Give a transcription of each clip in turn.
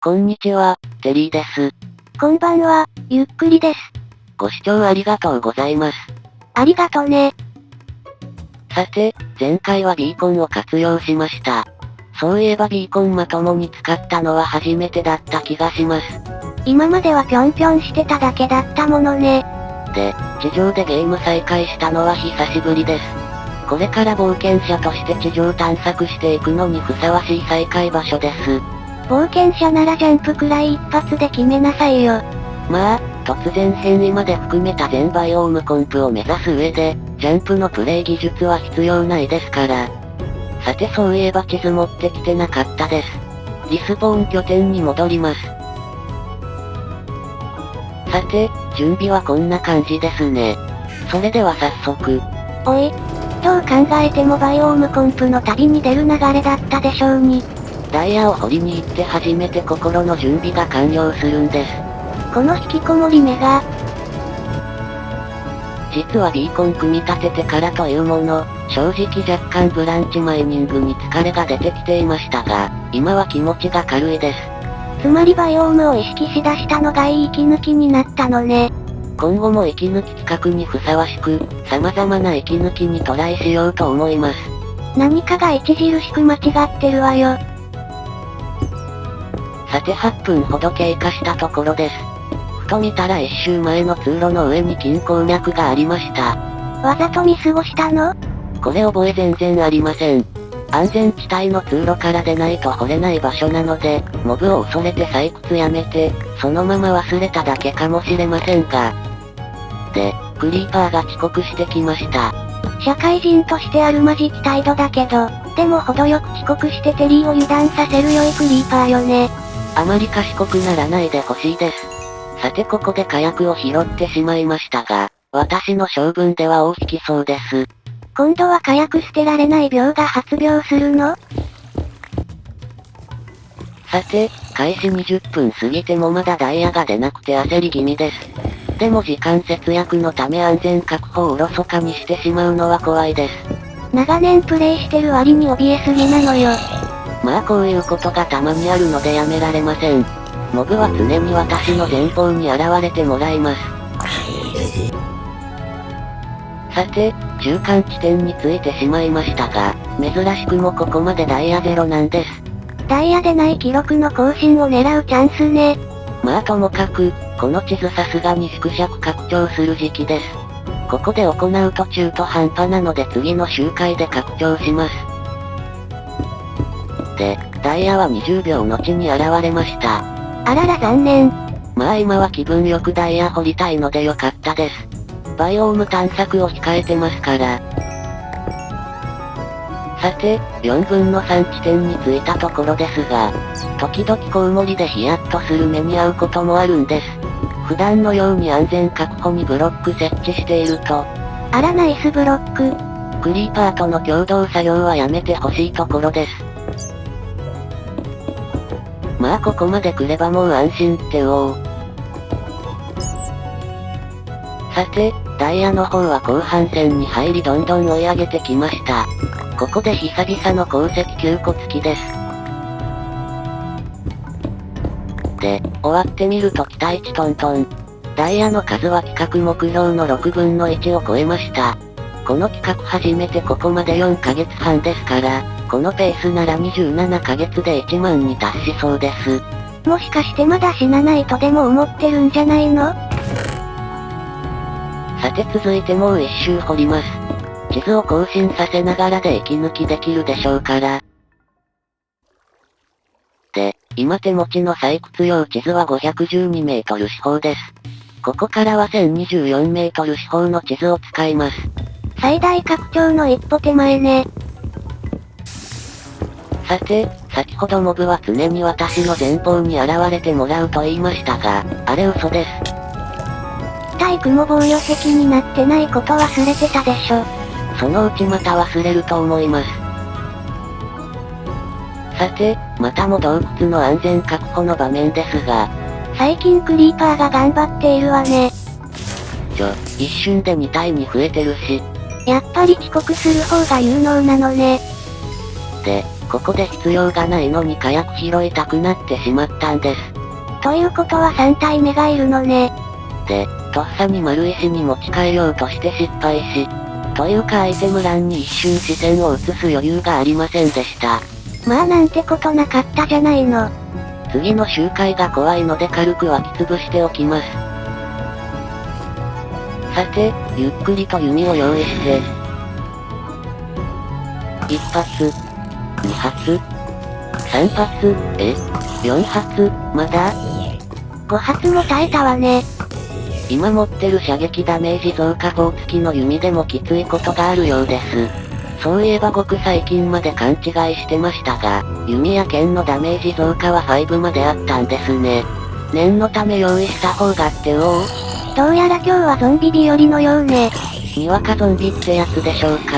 こんにちは、テリーです。こんばんは、ゆっくりです。ご視聴ありがとうございます。ありがとね。さて、前回はビーコンを活用しました。そういえばビーコンまともに使ったのは初めてだった気がします。今まではぴょんぴょんしてただけだったものね。で、地上でゲーム再開したのは久しぶりです。これから冒険者として地上探索していくのにふさわしい再開場所です。冒険者ならジャンプくらい一発で決めなさいよ。まあ、突然変異まで含めた全バイオームコンプを目指す上で、ジャンプのプレイ技術は必要ないですから。さてそういえば地図持ってきてなかったです。リスポーン拠点に戻ります。さて、準備はこんな感じですね。それでは早速。おい。どう考えてもバイオームコンプの旅に出る流れだったでしょうに。ダイヤを掘りに行って初めて心の準備が完了するんです。この引きこもり目が。実はビーコン組み立ててからというもの、正直若干ブランチマイニングに疲れが出てきていましたが、今は気持ちが軽いです。つまりバイオームを意識しだしたのがいい息抜きになったのね。今後も息抜き企画にふさわしく、様々な息抜きにトライしようと思います。何かが著しく間違ってるわよ。さて8分ほど経過したところです。ふと見たら一周前の通路の上に金鉱脈がありました。わざと見過ごしたの？これ覚え全然ありません。安全地帯の通路から出ないと掘れない場所なので、モブを恐れて採掘やめて、そのまま忘れただけかもしれませんが。で、クリーパーが遅刻してきました。社会人としてあるまじき態度だけど、でも程よく遅刻してテリーを油断させる良いクリーパーよね。あまり賢くならないでほしいです。さてここで火薬を拾ってしまいましたが、私の性分では大引きそうです。今度は火薬捨てられない病が発病するの？さて、開始20分過ぎてもまだダイヤが出なくて焦り気味です。でも時間節約のため安全確保をおろそかにしてしまうのは怖いです。長年プレイしてる割に怯えすぎなのよ。まあこういうことがたまにあるのでやめられません。モブは常に私の前方に現れてもらいます。さて、中間地点に着いてしまいましたが、珍しくもここまでダイヤゼロなんです。ダイヤでない記録の更新を狙うチャンスね。まあともかく、この地図さすがに縮尺拡張する時期です。ここで行うと中途半端なので次の周回で拡張します。で、ダイヤは20秒後に現れました。あらら残念。まあ今は気分よくダイヤ掘りたいのでよかったです。バイオーム探索を控えてますから。さて、4分の3地点に着いたところですが、時々コウモリでヒヤッとする目に遭うこともあるんです。普段のように安全確保にブロック設置していると、あらナイスブロック。クリーパーとの共同作業はやめてほしいところです。まあここまで来ればもう安心ってさて、ダイヤの方は後半戦に入りどんどん追い上げてきました。ここで久々の鉱石9個付きです。で、終わってみると期待値トントン。ダイヤの数は企画目標の6分の1を超えました。この企画始めてここまで4ヶ月半ですから、このペースなら27ヶ月で1万に達しそうです。もしかしてまだ死なないとでも思ってるんじゃないの？さて続いてもう一周掘ります。地図を更新させながらで息抜きできるでしょうから。で、今手持ちの採掘用地図は512メートル四方です。ここからは1024メートル四方の地図を使います。最大拡張の一歩手前ね。さて、先ほどモブは常に私の前方に現れてもらうと言いましたが、あれ嘘です。対雲防御壁になってないこと忘れてたでしょ。そのうちまた忘れると思います。さて、またも洞窟の安全確保の場面ですが、最近クリーパーが頑張っているわね。一瞬で2体に増えてるし。やっぱり遅刻する方が有能なのね。で、ここで必要がないのに火薬拾いたくなってしまったんです。ということは3体目がいるのね。で、とっさに丸石に持ち帰ろうとして失敗し、というかアイテム欄に一瞬視線を移す余裕がありませんでした。まあなんてことなかったじゃないの。次の周回が怖いので軽く湧き潰しておきます。さて、ゆっくりと弓を用意して、1発、2発、3発、4発、まだ5発も耐えたわね。今持ってる射撃ダメージ増加砲付きの弓でもきついことがあるようです。そういえばごく最近まで勘違いしてましたが、弓や剣のダメージ増加は5まであったんですね。念のため用意した方がっておう。どうやら今日はゾンビ日和のようね。にわかゾンビってやつでしょうか。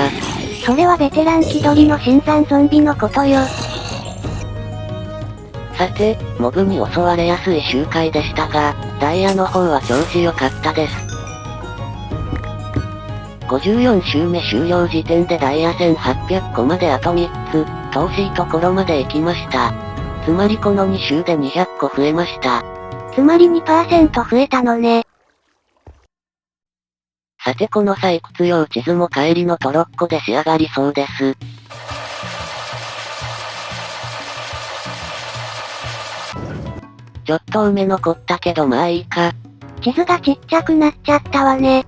それはベテラン気取りの新参ゾンビのことよ。さて、モブに襲われやすい周回でしたが、ダイヤの方は調子良かったです。54周目終了時点でダイヤ1800個まであと3つ、遠しいところまで行きました。つまりこの2周で200個増えました。つまり 2% 増えたのね。さてこの採掘用地図も帰りのトロッコで仕上がりそうです。ちょっと埋め残ったけどまあいいか。地図がちっちゃくなっちゃったわね。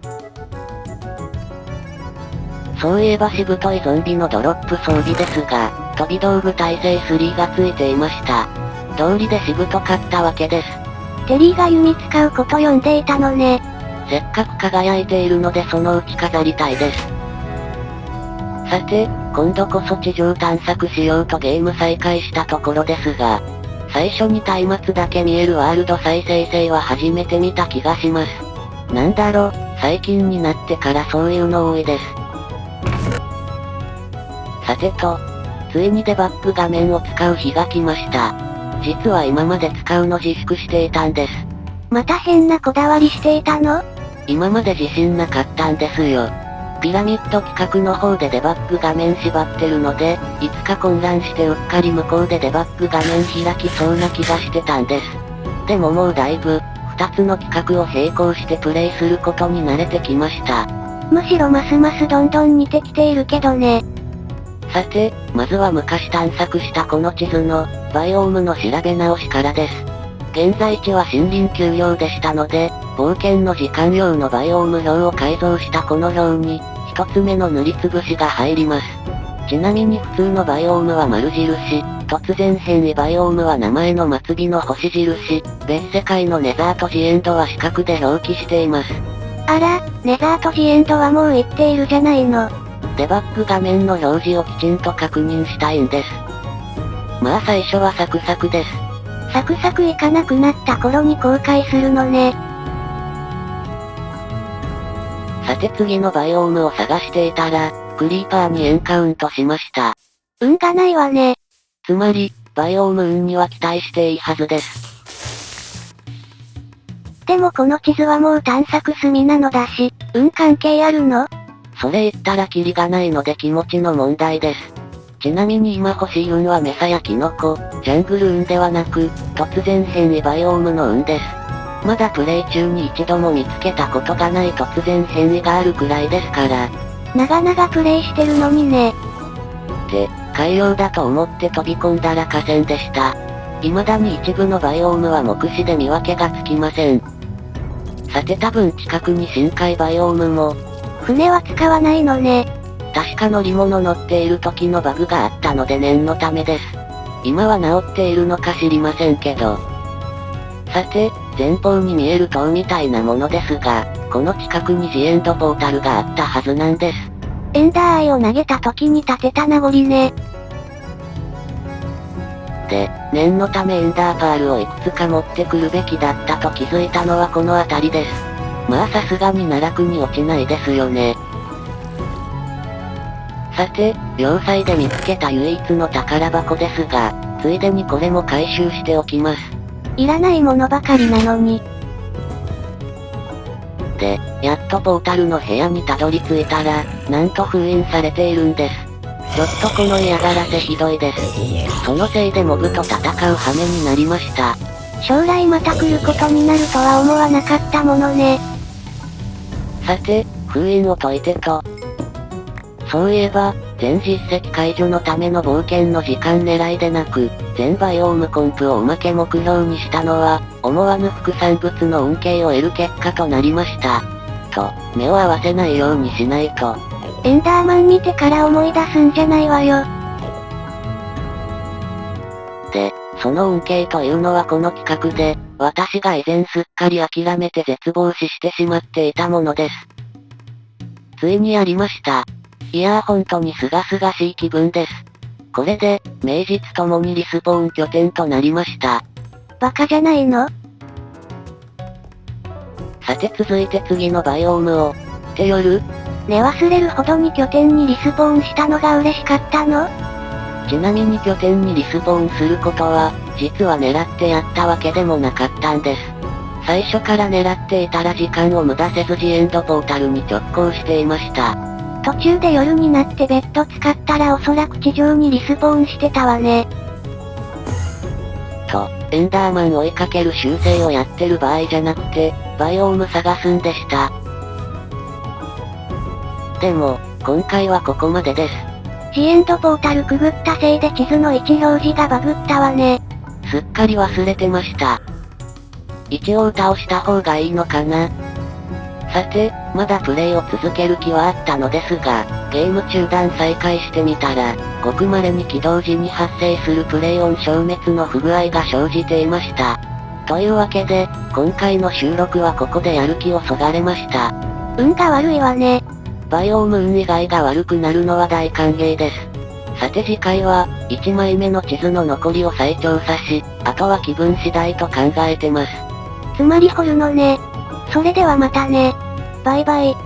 そういえばしぶといゾンビのドロップ装備ですが、飛び道具耐性3がついていました。道理でしぶとかったわけです。テリーが弓使うこと読んでいたのね。せっかく輝いているのでそのうち飾りたいです。さて、今度こそ地上探索しようとゲーム再開したところですが、最初に松明だけ見えるワールド再生成は初めて見た気がします。なんだろ、最近になってからそういうの多いです。さてと、ついにデバッグ画面を使う日が来ました。実は今まで使うの自粛していたんです。また変なこだわりしていたの？今まで自信なかったんですよ。ピラミッド企画の方でデバッグ画面縛ってるので、いつか混乱してうっかり向こうでデバッグ画面開きそうな気がしてたんです。でももうだいぶ、2つの企画を並行してプレイすることに慣れてきました。むしろますますどんどん似てきているけどね。さて、まずは昔探索したこの地図の、バイオームの調べ直しからです。現在地は森林丘陵でしたので、冒険の時間用のバイオーム表を改造したこの表に、一つ目の塗りつぶしが入ります。ちなみに普通のバイオームは丸印、突然変異バイオームは名前の末尾の星印、別世界のネザートジエンドは四角で表記しています。あら、ネザートジエンドはもう言っているじゃないの。デバッグ画面の表示をきちんと確認したいんです。まあ最初はサクサクです。サクサクいかなくなった頃に公開するのね。さて次のバイオームを探していたら、クリーパーにエンカウントしました。運がないわね。つまり、バイオーム運には期待していいはずです。でもこの地図はもう探索済みなのだし、運関係あるの？それ言ったらキリがないので気持ちの問題です。ちなみに今欲しい運はメサやキノコ、ジャングル運ではなく、突然変異バイオームの運です。まだプレイ中に一度も見つけたことがない突然変異があるくらいですから。長々プレイしてるのにね。で、海洋だと思って飛び込んだら河川でした。未だに一部のバイオームは目視で見分けがつきません。さて多分近くに深海バイオームも、船は使わないのね。確か乗り物乗っている時のバグがあったので念のためです。今は治っているのか知りませんけど。さて、前方に見える塔みたいなものですが、この近くにジエンドポータルがあったはずなんです。エンダーアイを投げた時に立てた名残ね。で、念のためエンダーパールをいくつか持ってくるべきだったと気づいたのはこの辺りです。まあさすがに奈落に落ちないですよね。さて、要塞で見つけた唯一の宝箱ですが、ついでにこれも回収しておきます。いらないものばかりなのに。で、やっとポータルの部屋にたどり着いたら、なんと封印されているんです。ちょっとこの嫌がらせひどいです。そのせいでモブと戦う羽目になりました。将来また来ることになるとは思わなかったものね。さて、封印を解いてと。そういえば、全実績解除のための冒険の時間狙いでなく、全バイオームコンプをおまけ目標にしたのは、思わぬ副産物の恩恵を得る結果となりました。と、目を合わせないようにしないと。エンダーマン見てから思い出すんじゃないわよ。で、その恩恵というのはこの企画で、私が以前すっかり諦めて絶望視してしまっていたものです。ついにやりました。いやー本当に清々しい気分です。これで、名実ともにリスポーン拠点となりました。バカじゃないの？さて続いて次のバイオームを、って夜？ね忘れるほどに拠点にリスポーンしたのが嬉しかったの？ちなみに拠点にリスポーンすることは、実は狙ってやったわけでもなかったんです。最初から狙っていたら時間を無駄せずジエンドポータルに直行していました。途中で夜になってベッド使ったらおそらく地上にリスポーンしてたわね。と、エンダーマン追いかける習性をやってる場合じゃなくて、バイオーム探すんでした。でも、今回はここまでです。ジエンドポータルくぐったせいで地図の位置表示がバグったわね。すっかり忘れてました。一応倒した方がいいのかな。さて、まだプレイを続ける気はあったのですが、ゲーム中断再開してみたら、ごく稀に起動時に発生するプレイオン消滅の不具合が生じていました。というわけで、今回の収録はここでやる気をそがれました。運が悪いわね。バイオーム運以外が悪くなるのは大歓迎です。さて次回は、1枚目の地図の残りを再調査し、あとは気分次第と考えてます。つまり掘るのね。それではまたね。バイバイ。